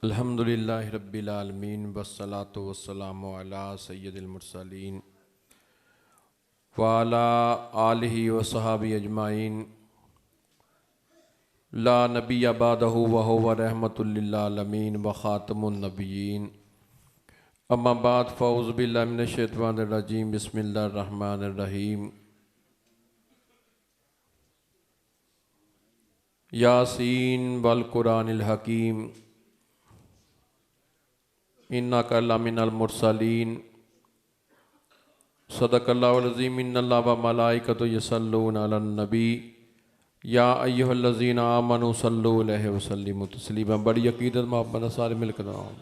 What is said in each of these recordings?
الحمدللہ رب العالمین والصلاة والسلام علی سید المرسلین وعلی آلہ وصحابہ اجمعین لا نبی بعدہ وہو رحمۃ للعالمین وخاتم النبیین اما بعد فاعوذ باللہ من الشیطان الرجیم بسم اللہ الرحمن الرحیم یاسین والقرآن الحکیم انکا لمن المرسلین صدق اللہ العظیم ان اللہ وملائکتہ یصلون علی النبی یا ایہا الذین آمنوا صلوا علیہ وسلموا تسلیما۔ بڑی عقیدت محبت سارے مل کر آؤں۔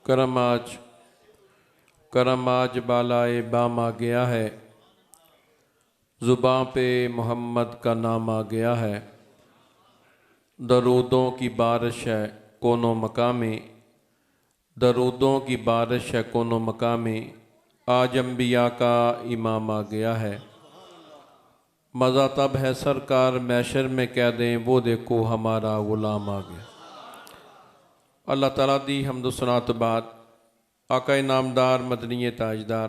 کرم آج بالائے بام آ گیا ہے، زباں پہ محمد کا نام آ گیا ہے، درودوں کی بارش ہے کون و مقامی، درودوں کی بارش ہے کون و مقامی، آج انبیاء کا امام آ گیا ہے، مزہ تب ہے سرکار محشر میں کہہ دیں وہ دیکھو ہمارا غلام آ گیا۔ اللہ تعالیٰ دی حمد و ثنا تو بعد آقا نامدار مدنی تاجدار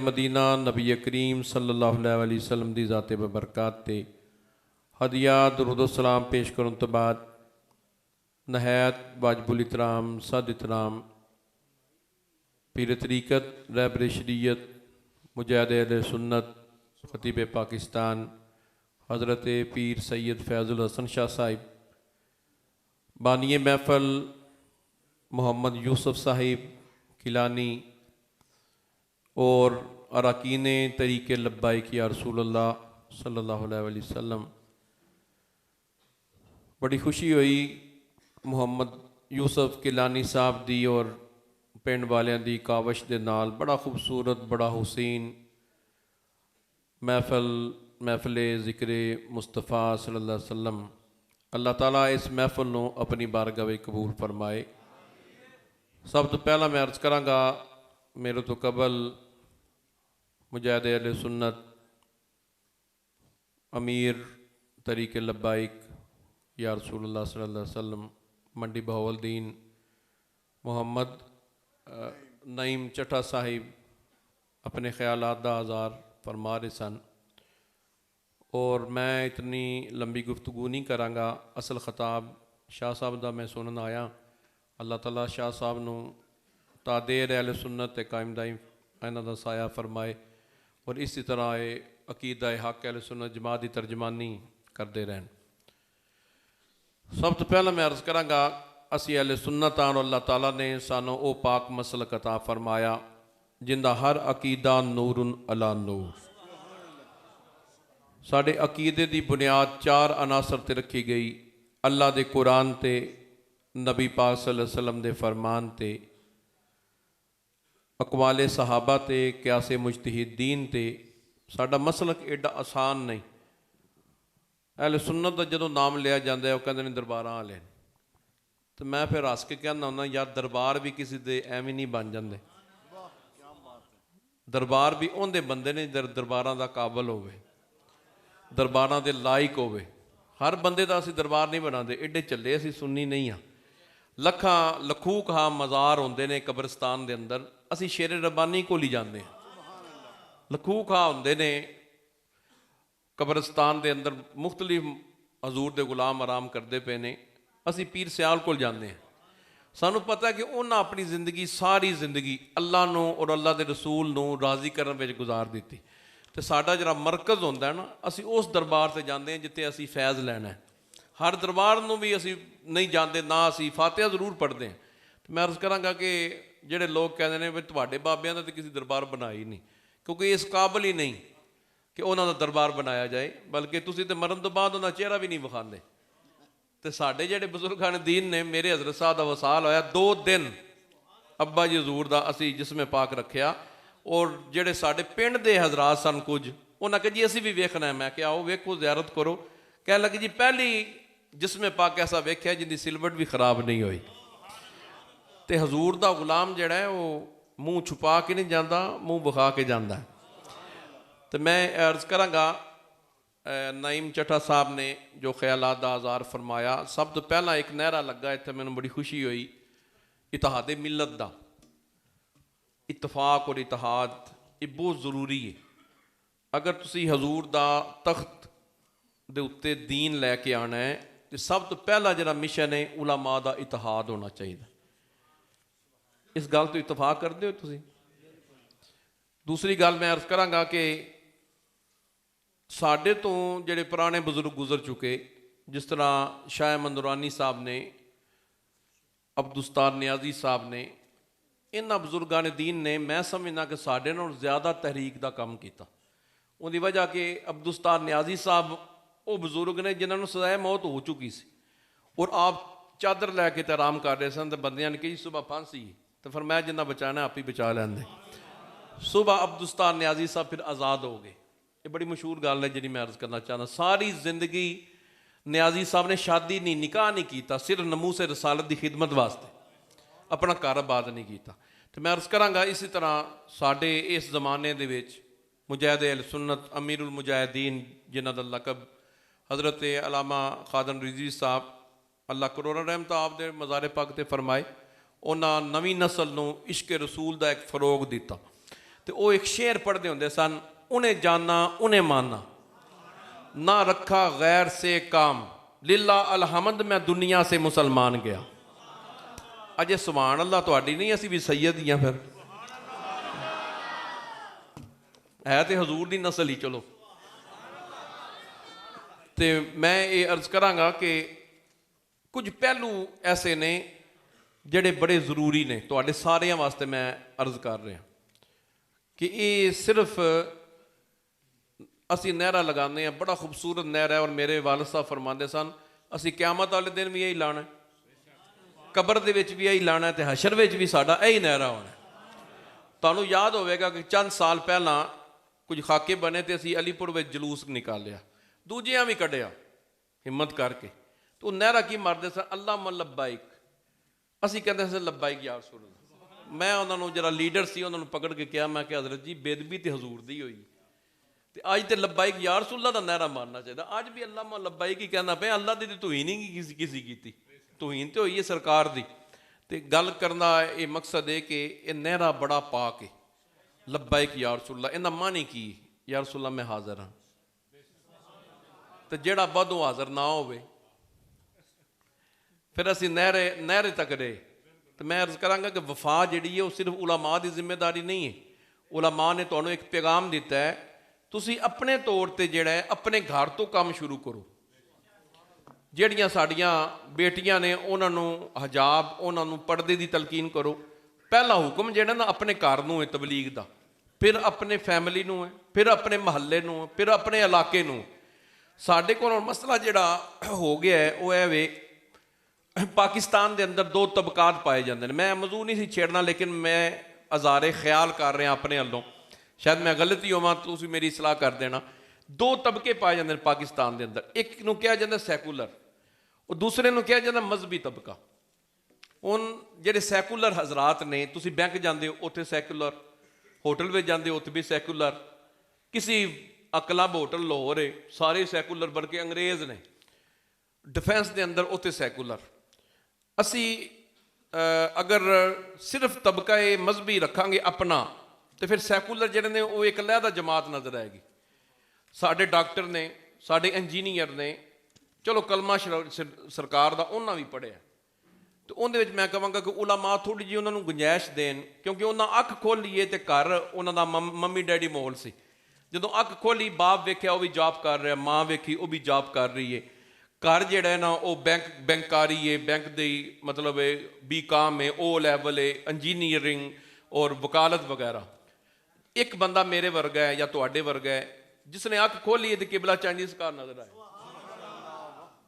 مدینہ نبی کریم صلی اللہ علیہ وسلم دی ذات ببرکات تے ہدیہ درود و سلام پیش کرن تو بعد نہایت واجب الاحترام صد احترام پیر طریقت رہبر شریعت مجاہد اہل سنت خطیب پاکستان حضرت پیر سید فیض الحسن شاہ صاحب، بانی محفل محمد یوسف صاحب کیلانی اور اراکین طریق لبیک یا رسول اللہ صلی اللہ علیہ وسلم، بڑی خوشی ہوئی محمد یوسف کیلانی صاحب دی اور پنڈ والیاں دی کاوش دے نال بڑا خوبصورت بڑا حسین محفل ذکر مصطفیٰ صلی اللہ علیہ وسلم۔ اللہ تعالیٰ اس محفل نو اپنی بارگاہ وچ قبول فرمائے۔ سب تو پہلا میں عرض کراں گا میرے تو قبل مجاہد اہل سنت امیر طریق لبیک یا رسول اللہ صلی اللہ علیہ وسلم منڈی بہاولدین محمد نعیم چٹھا صاحب اپنے خیالات دا اظہار فرما رہے سن، اور میں اتنی لمبی گفتگو نہیں کراں گا، اصل خطاب شاہ صاحب دا میں سنن آیا۔ اللہ تعالیٰ شاہ صاحب نو تا دیر اہل سنت قائم دائم انہاں دا سایہ فرمائے اور اسی طرح عقیدہ حق اہل سنت جماعت دی ترجمانی کردے رہن۔ سب تو پہلا میں عرض کراں گا اسی اہل سنت اور اللہ تعالیٰ نے سانو او پاک مسلک عطا فرمایا جندہ ہر عقیدہ نور علی نور۔ ساڑھے عقیدے دی بنیاد چار عناصر تے رکھی گئی، اللہ دے قرآن تے، نبی پاک صلی اللہ علیہ وسلم دے فرمان تے، اقوال صحابہ تے، قیاس مجتہدین تے۔ ساڑھا مسلک ایڈا آسان نہیں۔ اہل سنت دا جدوں نام لیا جاندہ ہے وہ کہندے نے درباراں والے، تو میں پھر ہس کے کہنا ہونا یار دربار بھی کسی دے ایویں نہیں بن جاندے، دربار بھی اون دے بندے نے درباراں دا قابل ہوئے، درباراں دے لائق ہوئے۔ ہر بندے دا اسی دربار نہیں بنا دے، ایڈے چلے اسی سنی نہیں ہاں، لکھوں کہاں مزار ہوندے نے قبرستان دے اندر، اسی شیر ربانی کو لی جاندے ہیں، لکھوں کہاں ہوندے نے قبرستان دے اندر مختلف حضور دے غلام آرام کردے پے نے، اسی پیر سیال کو جاندے ہیں۔ سانو پتہ ہے کہ انہاں اپنی زندگی ساری زندگی اللہ نو اور اللہ دے رسول نو راضی کرنے وچ گزار دیتی، تو ساڈا جڑا مرکز ہوندہ ہے نا اسی اس دربار سے جاندے ہیں جتے اسی فیض لینا ہے۔ ہر دربار نو بھی اسی نہیں جاندے، نہ اسی فاتحہ ضرور پڑھتے ہیں۔ تو میں عرض کراں گا کہ جڑے لوگ کہتے ہیں تواڈے بابیاں دا تے کسی دربار بنائی نہیں، کیونکہ اس قابل ہی نہیں کہ انہاں دا دربار بنایا جائے، بلکہ تسی تے مرن تو بعد انہاں چہرہ بھی نہیں وکھاندے۔ تے ساڈے جڑے بزرگان دین نے، میرے حضرت صاحب دا وصال ہویا 2 دن ابا جی حضور دا اسی جسم پاک رکھیا، اور جڑے ساڈے پنڈ دے حضرات سن کچھ انہاں کہ جی اسی بھی ویکھنا ہے، میں کہ آؤ ویکھو زیارت کرو، کہنے لگے جی پہلی جسم پاک ایسا ویکھیا جن دی سلوٹ بھی خراب نہیں ہوئی. تے حضور دا غلام جڑا ہے وہ منہ چھپا کے نہیں جاندہ, منہ بخا کے جاندہ ہے. تو میں عرض کراں گا نعیم چٹھا صاحب نے جو خیالات دا اظہار فرمایا, سب تو پہلا ایک نعرہ لگا ہے, میں نے بڑی خوشی ہوئی, اتحاد ملت دا. اتفاق اور اتحاد یہ بہت ضروری ہے. اگر تسی حضور دا تخت دے اتے دین لے کے آنا ہے تو سب تو پہلا جڑا مشن ہے علماء دا اتحاد ہونا چاہیے. اس گل تو اتفاق کر دے تسی. دوسری گل میں عرض کراں گا کہ ساڈے تو جڑے پرانے بزرگ گزر چکے, جس طرح شاہ مندورانی صاحب نے, عبدالستار نیازی صاحب نے, انہاں بزرگان دین نے میں سمجھنا کہ ساڈے نال زیادہ تحریک دا کام کیتا. ان دی وجہ کہ عبدالستار نیازی صاحب وہ بزرگ نے جنہوں نے سزائے موت ہو چکی سی, اور آپ چادر لے کے آرام کر رہے سن. تو بندیاں نے کہ جی صبح پھانسی, تو فرمایا جنہ بچانا آپ ہی بچا لین دے. صبح عبدالستار نیازی صاحب پھر آزاد ہو گئے. یہ بڑی مشہور گل ہے جی میں عرض کرنا چاہتا. ساری زندگی نیازی صاحب نے شادی نہیں, نکاح نہیں کیتا, صرف نموس رسالت دی خدمت واسطے, اپنا گھر آباد نہیں کیتا. تو میں عرض کراں گا اسی طرح ساڈے اس زمانے دے وچ مجاہد اہل سنت امیر المجاہدین جنہاں دا لقب حضرت علامہ خادم رضوی صاحب اللہ کروڑاں رحمت آپ دے مزار پاک تے فرمائے, انہاں نویں نسل نو عشق رسول دا ایک فروغ دیتا. تو وہ ایک شعر پڑھتے ہوندے سن, انہیں جانا انہیں مانا, نہ رکھا غیر سے کام, للہ الحمد میں دنیا سے مسلمان گیا. اجے سبحان اللہ تہاڈی نہیں, اسی بھی سید ہی ہیں. پھر ہے تے حضور دی نسل ہی. چلو تے میں یہ عرض کراں گا کہ کچھ پہلو ایسے نے جڑے بڑے ضروری نے تہاڈے ساریاں واسطے. میں عرض کر رہا کہ یہ صرف اسی نعرہ لگانے ہیں, بڑا خوبصورت نعرہ ہے, اور میرے والد صاحب فرماندے سن اسی قیامت والے دن بھی یہی لانا ہے, قبر دے وچ بھی یہی لانا ہے, تے حشر وچ بھی ساڈا یہی نعرہ ہونا ہے. تانوں یاد ہوئے گا کہ چند سال پہلا کچھ خاکے بنے تے اسی علی پور وچ جلوس نکالیا, دوجیاں بھی کڈیا ہمت کر کے. تو نعرہ کی ماردے سن, اللہم لبیک. اسی کہندے سن لبیک یا رسول اللہ. میں انہاں نوں جڑا لیڈر سی انہاں نوں پکڑ کے کہا, میں کہ حضرت جی بے ادبی تے حضور دی ہوئی, تے اج تے لبیک یا رسول اللہ دا نعرہ مارنا چاہیے. اج بھی اللہم لبیک ہی کہنا پیا, اللہ دی تے توہین ہی نہیں کسی کیتی, توہین تے ہوئی ہے سرکار دی. تے گل کرنا یہ مقصد ہے کہ یہ نعرہ بڑا پاک ہے, لبیک یا رسول اللہ. انہاں معنی کی, یا رسول اللہ میں حاضر ہاں. تے جیڑا بدو حاضر نہ ہوئے پھر اسی نعرے تک رہے. تو میں عرض کراں گا کہ وفا جڑی ہے وہ صرف علماء دی ذمہ داری نہیں ہے. علماء نے تانوں ایک پیغام دیتا ہے, تسی اپنے طور تے جڑا ہے اپنے گھر تو کام شروع کرو. جڑیاں ساڈیاں بیٹیاں نے انہاں نوں حجاب, انہاں نوں پردے دی تلقین کرو. پہلا حکم جڑا نا اپنے گھر نوں ہے تبلیغ دا, پھر اپنے فیملی نوں ہے, پھر اپنے محلے نوں, پھر اپنے علاقے نوں. ساڈے کول مسئلہ جڑا ہو گیا ہے وہ ہے پاکستان دے اندر دو طبقات پائے جاندے ہیں. میں موضوع نہیں سی چھیڑنا, لیکن میں اظہار خیال کر رہا اپنے والوں, شاید میں غلطی ہوواں تو تسی میری اصلاح کر دینا. دو طبقے پائے جاندے ہیں پاکستان دے اندر. ایک نوں کہا جاندے سیکولر, اور دوسرے نوں کہا جاندے مذہبی طبقہ. ان جڑے سیکولر حضرات نے, تسی بینک جاندے ہو اوتھے سیکولر, ہوٹل وچ جاندے ہو اوتھے بھی سیکولر, کسی کلب ہوٹل لاہور ہے سارے سیکولر, بلکہ انگریز نے ڈیفینس دے اندر اوتھے سیکولر. اسی اگر صرف طبقہ مذہبی رکھاں گے اپنا, تو پھر سیکولر جڑے نے وہ ایک علیحدہ جماعت نظر آئے گی. ساڈے ڈاکٹر نے, ساڈے انجینئر نے, چلو کلمہ سرکار دا انہاں بھی پڑھیا, تو اندر میں کہاں گا کہ علماء تھوڑی جی انہوں گنجائش دین, کیونکہ انہاں اکھ کھول لیے تے گھر انہاں دا ممی ڈیڈی ماحول سی. جدوں اکھ کھولی باپ ویکھیا وہ بھی جاب کر رہا, ماں ویکھی وہ بھی جاب کر رہی ہے, گھر جڑا ہے نا وہ بینکاری ہے, بینک دی مطلب ہے BCom ہے, او لیول ہے, انجینئرنگ اور وکالت وغیرہ. ایک بندہ میرے ورگا ہے یا تواڈے ورگا ہے جس نے اکھ کھولی ہے تے قبلہ چانجی سرکار نظر آئے,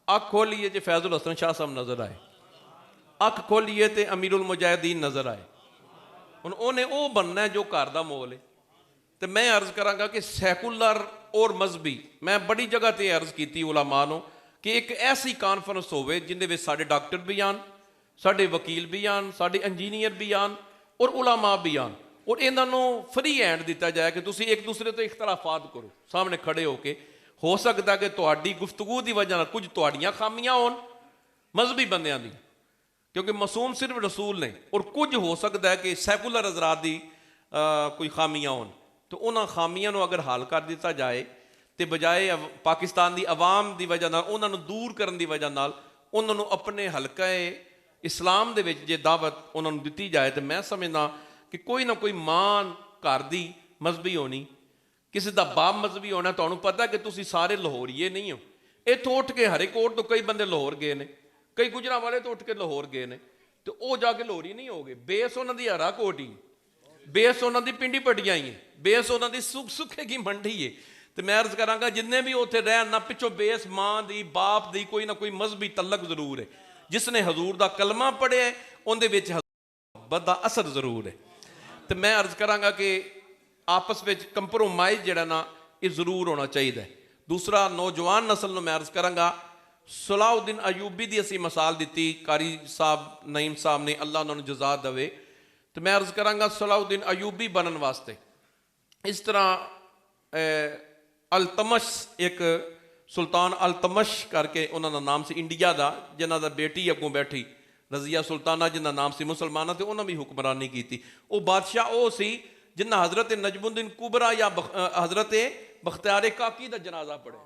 اکھ کھولی ہے تے فیض الحسن شاہ صاحب نظر آئے, اکھ کھولی ہے تے امیر المجاہدین نظر آئے. ہن اونے او بننا ہے جو گھر دا ماحول ہے. تو میں عرض کراں گا کہ سیکولر اور مذہبی, میں بڑی جگہ تے عرض کیتی علماء نوں کہ ایک ایسی کانفرنس ہوਵੇ ਜਿਹਦੇ ਵਿੱਚ ਸਾਡੇ ਡਾਕਟਰ ਵੀ ਆਣ, ਸਾਡੇ ਵਕੀਲ ਵੀ ਆਣ, ਸਾਡੇ ਇੰਜੀਨੀਅਰ ਵੀ ਆਣ ਔਰ ਉਲਾਮਾ ਵੀ ਆਣ, ਔਰ ਇਹਨਾਂ ਨੂੰ ਫਰੀ ਹੈਂਡ ਦਿੱਤਾ ਜਾਏ ਕਿ ਤੁਸੀਂ ਇੱਕ ਦੂਸਰੇ ਤੋਂ ਇਖਤਲਾਫਾਤ ਕਰੋ ਸਾਹਮਣੇ ਖੜੇ ਹੋ ਕੇ। ਹੋ ਸਕਦਾ ਕਿ ਤੁਹਾਡੀ ਗੁਫ਼ਤਗੂ ਦੀ ਵਜ੍ਹਾ ਨਾਲ ਕੁਝ ਤੁਹਾਡੀਆਂ ਖਾਮੀਆਂ ਹੋਣ ਮਜ਼ਹਬੀ ਬੰਦਿਆਂ ਦੀ, ਕਿਉਂਕਿ ਮਾਸੂਮ ਸਿਰਫ ਰਸੂਲ ਨੇ, ਔਰ ਕੁਝ ਹੋ ਸਕਦਾ ਹੈ ਕਿ ਸੈਕੂਲਰ ਹਜ਼ਰਾਤ ਦੀ ਕੋਈ ਖਾਮੀਆਂ ਹੋਣ। تو انہاں خامیاں نو اگر حل کر دیتا جائے تو بجائے پاکستان دی عوام دی وجہ نال انہاں نو دور کرن دی وجہ نال انہاں نو اپنے حلقہ اسلام دے وچ جے دعوت انہاں نو دتی جائے تو میں سمجھنا کہ کوئی نہ کوئی ماں گھر دی مذہبی ہونی، کسی دا باپ مذہبی ہونا۔ تانوں پتہ کہ تسی سارے لاہوریے نہیں ہو، اتھوں اٹھ کے ہرے کوٹ تو کئی بندے لاہور گئے نے، کئی گجرانوالے تو اٹھ کے لاہور گئے نے، تو او جا کے لاہوری نہیں ہو گئے، بیس انہاں دی ہرا کوٹ ہی، بیس انہاں دی پنڈی پٹیاں ہی ہیں، بیس انہاں دی سکھے کی منڈی ہے۔ تو میں عرض کراں گا جتنے بھی اتنے رہن نہ پچھو بیس ماں دی باپ دی کوئی نہ کوئی مذہبی تعلق ضرور ہے۔ جس نے حضور دا کلمہ پڑھے ہے ان دے وچ محبت دا اثر ضرور ہے۔ تو میں عرض کراں گا کہ آپس وچ کمپرومائز جڑا نا یہ ضرور ہونا چاہیے۔ دوسرا نوجوان نسل نو میں عرض کراں گا، صلاح الدین ایوبی دی اسی مثال دیتی، قاری صاحب نعیم صاحب نے، اللہ انہوں نے جزا دے۔ تو میں عرض کراں گا صلاح الدین ایوبی بنن واسطے اس طرح التمش، ایک سلطان التمش کر کے انہوں نے نام سی انڈیا دا، جنہ دا بیٹی اگوں بیٹھی رضیہ سلطانہ جنہ نام سی مسلمانہ تھے، انہوں نے بھی حکمرانی کی تھی۔ وہ بادشاہ او سی جنہ حضرت نجم الدین کبرا یا حضرت بختیار کاکی دا جنازہ پڑھے۔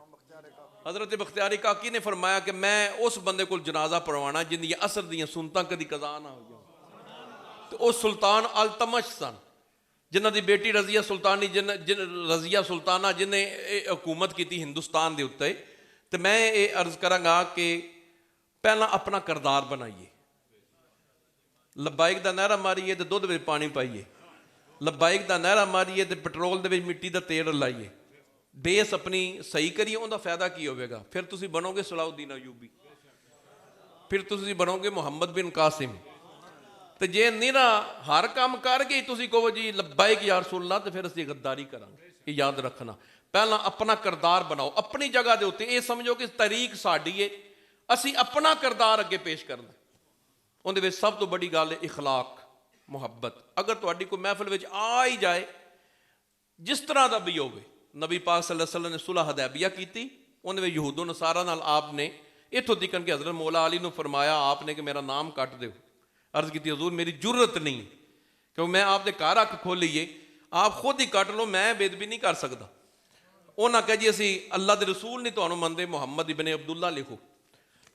حضرت بختیار کاکی نے فرمایا کہ میں اس بندے کو جنازہ پڑھوانا جن دی اثر دیاں سنتاں کدی قضا نہ ہوئی۔ تو او سلطان التمش سن جنہ دی بیٹی رضیہ سلطانی رضیہ سلطانہ جنہیں حکومت کی تھی ہندوستان دے اتے۔ تو میں یہ عرض کراں گا کہ پہلا اپنا کردار بنائیے، لبائک دا نعرہ ماریے تو دودھ میں پانی پائیے، لبائک دا نعرہ ماریے تو پٹرول دے مٹی دا تیل لائیے، بیس اپنی صحیح کریے، ان دا فائدہ کی ہوئے گا۔ پھر تسی بنو گے صلاح الدین ایوبی، پھر تسی بنو گے محمد بن قاسم۔ تو جے نیرا ہر کام کر گئی تسی کہو جی لبائک یا رسول اللہ، تو پھر اسی غداری کریں گے۔ یہ یاد رکھنا، پہلا اپنا کردار بناؤ اپنی جگہ دے ہوتے، یہ سمجھو کہ طریق ساڑی ہے، اسی اپنا کردار اگے پیش کرنا۔ ان دے سب تو بڑی گل ہے اخلاق، محبت۔ اگر تہاڈی کوئی محفل وچ آ ہی جائے جس طرح دا بھی ہوئے، نبی پاک صلی اللہ علیہ وسلم نے صلح حدیبیہ کیتی، ان میں یہود و نصارہ نال آپ نے اتھوں تکن کہ حضرت مولا علی نے فرمایا آپ نے کہ میرا نام کٹ دو۔ عرض کی تھی حضور میری جرت نہیں کہ میں آپ دے گھر اکھ کھولیے، آپ خود ہی کٹ لو، میں بے ادبی نہیں کر سکتا۔ انہاں کہا جی اسی اللہ دے رسول نہیں تانوں مندے، محمد ابن عبداللہ لکھو۔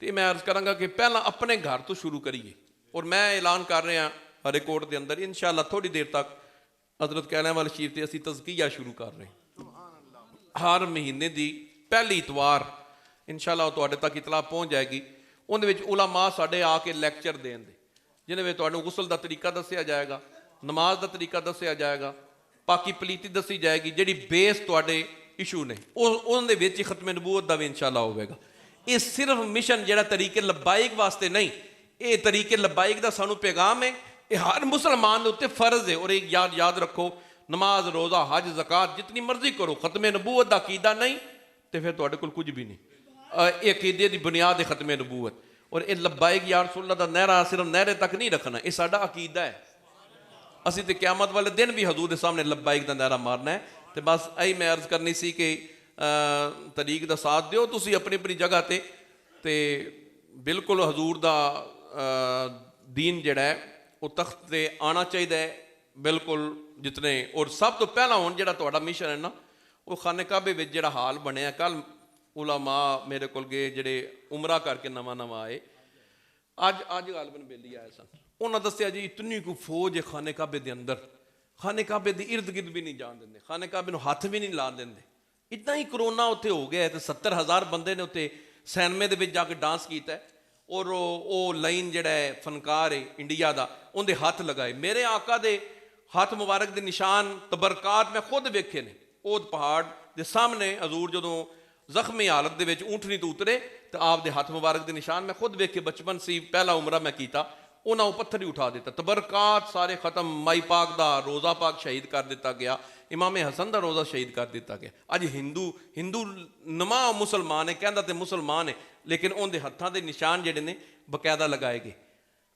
تو میں عرض کراں گا کہ پہلا اپنے گھر تو شروع کریے۔ اور میں اعلان کر رہا ہر کوٹ دے اندر انشاءاللہ تھوڑی دیر تک حضرت کہنے والے شریف تے اسی تزکیہ شروع کر رہے ہیں۔ ہر مہینے دی پہلی اتوار انشاءاللہ تواڈے تک اطلاع پہنچ جائے گی۔ ان دے وچ علماء ساڈے آ کے لیکچر دین دے، جنہیں میں تواڈے غسل دا طریقہ دسیا جائے گا، نماز دا طریقہ دسیا جائے گا، پاکی پلیتی دسی جائے گی، جڑی بیس تواڈے ایشو نے ان دے وچ ختم نبوت دا بھی انشاءاللہ ہوئے گا۔ یہ صرف مشن جڑا طریقے لبائک واسطے نہیں، یہ طریقے لبائک دا سانو پیغام ہے، یہ ہر مسلمان دے اوتے فرض ہے۔ اور ایک یاد رکھو، نماز روزہ حج زکات جتنی مرضی کرو، ختم نبوت دا عقیدہ نہیں تو پھر تواڈے کول کچھ بھی نہیں۔ یہ عقیدے دی بنیاد ہے ختم نبوت۔ اور یہ لبائک یا رسول اللہ دا نعرہ صرف نعرے تک نہیں رکھنا، یہ ساڈا عقیدہ ہے۔ اسی تے قیامت والے دن بھی حضور دے سامنے لبائک دا نعرہ مارنا ہے۔ تو بس ایہی میں عرض کرنی سی کہ طریق دا ساتھ دیو تسی اپنی اپنی جگہ تے بالکل حضور دا دین جڑا ہے وہ تخت تے آنا چاہیے بالکل جتنے۔ اور سب تو پہلا ہون جڑا تہاڈا مشن ہے نا، وہ خانہ کعبے وچ جڑا حال بنیا، کل علماء میرے کول گئے جڑے عمرہ کر کے نواں آئے، اج غالباً بیلی آئے سن، انہاں دسیا جی اتنی کو فوج ہے خانہ کعبے دے اندر، خانہ کعبے دے ارد گرد بھی نہیں جان دیندے، خانہ کعبے نو ہاتھ بھی نہیں لا دیندے۔ اتنا ہی کرونا اتنے ہو گیا ہے تو 70,000 بندے نے اتنے سینمے دے وچ جا کے ڈانس کیتا ہے، اور او لائن جڑا ہے فنکار ہے انڈیا دا، ان دے ہاتھ لگائے۔ میرے آقا دے ہاتھ مبارک دے نشان تبرکات میں خود ویکھے نے، اود پہاڑ دے سامنے حضور جدوں زخمی حالت دے وچ اونٹنی تو اترے تو آپ دے ہاتھ مبارک دے نشان میں خود ویکھے، بچپن سی پہلا عمرہ میں کیتا، انہاں وہ پتھر ہی اٹھا دیتا، تبرکات سارے ختم، مائی پاک دا روزہ پاک شہید کر دیتا گیا، امام حسن دا روزہ شہید کر دیتا گیا۔ اج ہندو نما مسلمان ہے، کہندا تے مسلمان ہے، لیکن ان دے ہتھاں دے نشان جڑے نے باقاعدہ لگائے گئے۔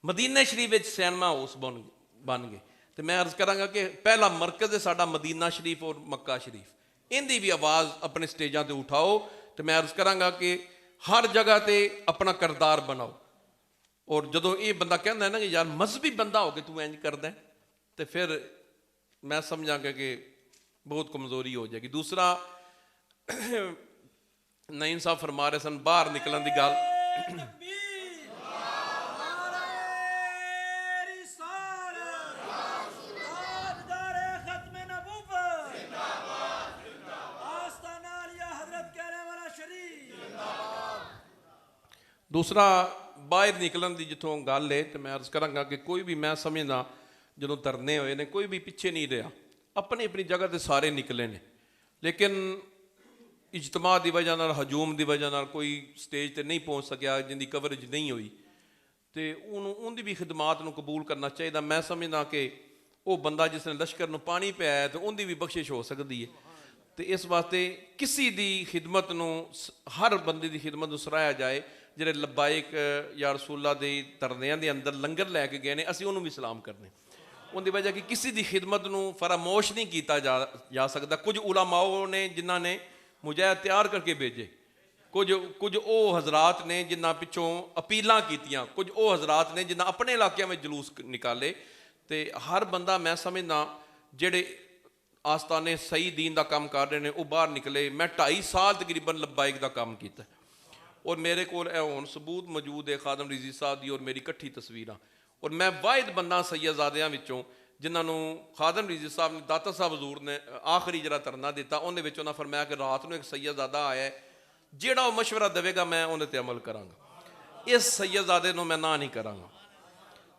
مدینہ شریف وچ سینما ہاؤس بن گئے، تو میں عرض کراں گا کہ پہلا مرکز ہے ساڈا مدینہ شریف اور مکہ شریف، ان دی بھی آواز اپنے سٹیجاں تے اٹھاؤ، تو میں عرض کراں گا کہ ہر جگہ تے اپنا کردار بناؤ۔ اور جدوں یہ بندہ کہندا ہے نا کہ یار مذہبی بندہ ہو کے تو انج کردا ہے، تو پھر میں سمجھاں گا کہ بہت کمزوری ہو جائے گی۔ دوسرا نعیم صاحب فرما رہے سن باہر نکلن دی گل، دوسرا باہر نکلن دی جتوں گل ہے، تو میں عرض کراں گا کہ کوئی بھی، میں سمجھنا جدوں دھرنے ہوئے نے کوئی بھی پیچھے نہیں رہا، اپنی اپنی جگہ تے سارے نکلے نے، لیکن اجتماع دی وجہ نال، ہجوم دی وجہ نال کوئی سٹیج تے نہیں پہنچ سکیا، جن دی کوریج نہیں ہوئی، تے ان دی بھی خدمات نو قبول کرنا چاہیے۔ میں سمجھنا کہ وہ بندہ جس نے لشکر نو پانی پیا تو ان دی بھی بخشش ہو سکتی ہے، تو اس واسطے کسی دی خدمت نو، ہر بندے دی خدمت نو سراہیا جائے۔ جڑے لبائک یا رسول اللہ دے دھرنیاں دے اندر لنگر لے کے گئے نے، اسی انہوں بھی سلام کرنے، ان دی وجہ کہ کسی دی خدمت نو فراموش نہیں کیتا جا سکتا۔ کچھ علماء نے جنہاں نے مجاہد تیار کر کے بھیجے، کچھ او حضرات نے جنہاں پچھوں اپیلاں کیتیاں، کچھ او حضرات نے جنہاں اپنے علاقے میں جلوس نکالے، تے ہر بندہ میں سمجھنا جڑے آستانے صحیح دین دا کام کر رہے ہیں وہ باہر نکلے۔ میں 2.5 سال تقریباً لبائک دا کام کیتا ہے، اور میرے کول ہن ثبوت موجود ہے خادم رضوی صاحب دی اور میری کٹھی تصویراں، اور میں واحد بندہ سیدزادیاں وچوں جنہاں نو خادم رضوی صاحب نے، داتا صاحب حضور نے آخری جرا ترنا دیتا، انہاں وچ انہاں فرمایا کہ رات نو ایک سیدزادہ آیا ہے، جیڑا وہ مشورہ دے گا میں انہاں تے عمل کراں گا، اس سیدزادے نو میں نہ نہیں کراں گا۔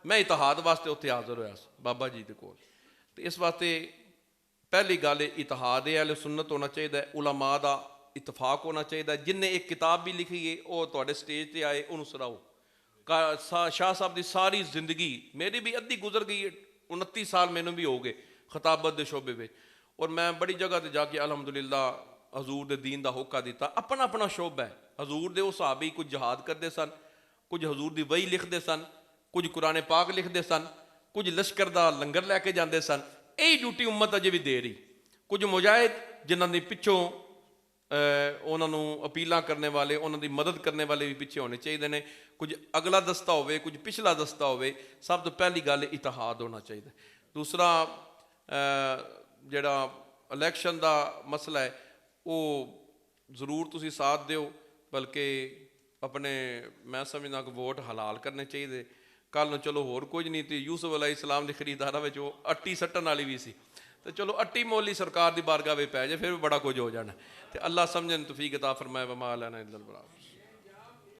میں اتحاد واسطے اتنے حاضر ہویا بابا جی دے کول، تو اس واسطے پہلی گل اتحاد اہل سنت ہونا چاہیے، علماء دا اتفاق ہونا چاہیے۔ جن نے ایک کتاب بھی لکھی ہے وہ تواڈے سٹیج تے آئے انہوں سراؤ۔ شاہ صاحب دی ساری زندگی، میری بھی ادھی گزر گئی ہے، 29 سال مینوں بھی ہو گئے خطابت دے شعبے وچ، اور میں بڑی جگہ تے جا کے الحمدللہ حضور دے دین دا ہوکا دیتا۔ اپنا اپنا شعبہ ہے، حضور دے وہ صحابی کچھ جہاد کرتے سن، کچھ حضور دی وحی لکھتے سن، کچھ قرآن پاک لکھتے سن، کچھ لشکر دا لنگر لے کے جاندے سن۔ یہی ڈیوٹی امت اجے بھی دے رہی۔ کچھ مجاہد جنہاں دی پچھوں انہاں نو اپیلاں کرنے والے، انہاں دی مدد کرنے والے بھی پیچھے ہونے چاہیے نے، کچھ اگلا دستہ ہوئے، کچھ پچھلا دستہ ہوئے۔ سب تو پہلی گل اتحاد ہونا چاہیے۔ دوسرا جڑا الیکشن دا مسئلہ ہے وہ ضرور تسی ساتھ دیو، بلکہ اپنے میں سمجھنا کہ ووٹ حلال کرنے چاہیے۔ کل نو چلو ہور کچھ نہیں تھی، یوسف علیہ السلام دی خریدارہ وچ وہ اٹی سٹن والی بھی سی، تو چلو اٹی مولی سرکار دی بارگاہ وچ پے جائے، پھر بھی بڑا کچھ ہو جانا ہے۔ تو اللہ سمجھن توفیق عطا فرمائے، وما علینا الا البلاغ۔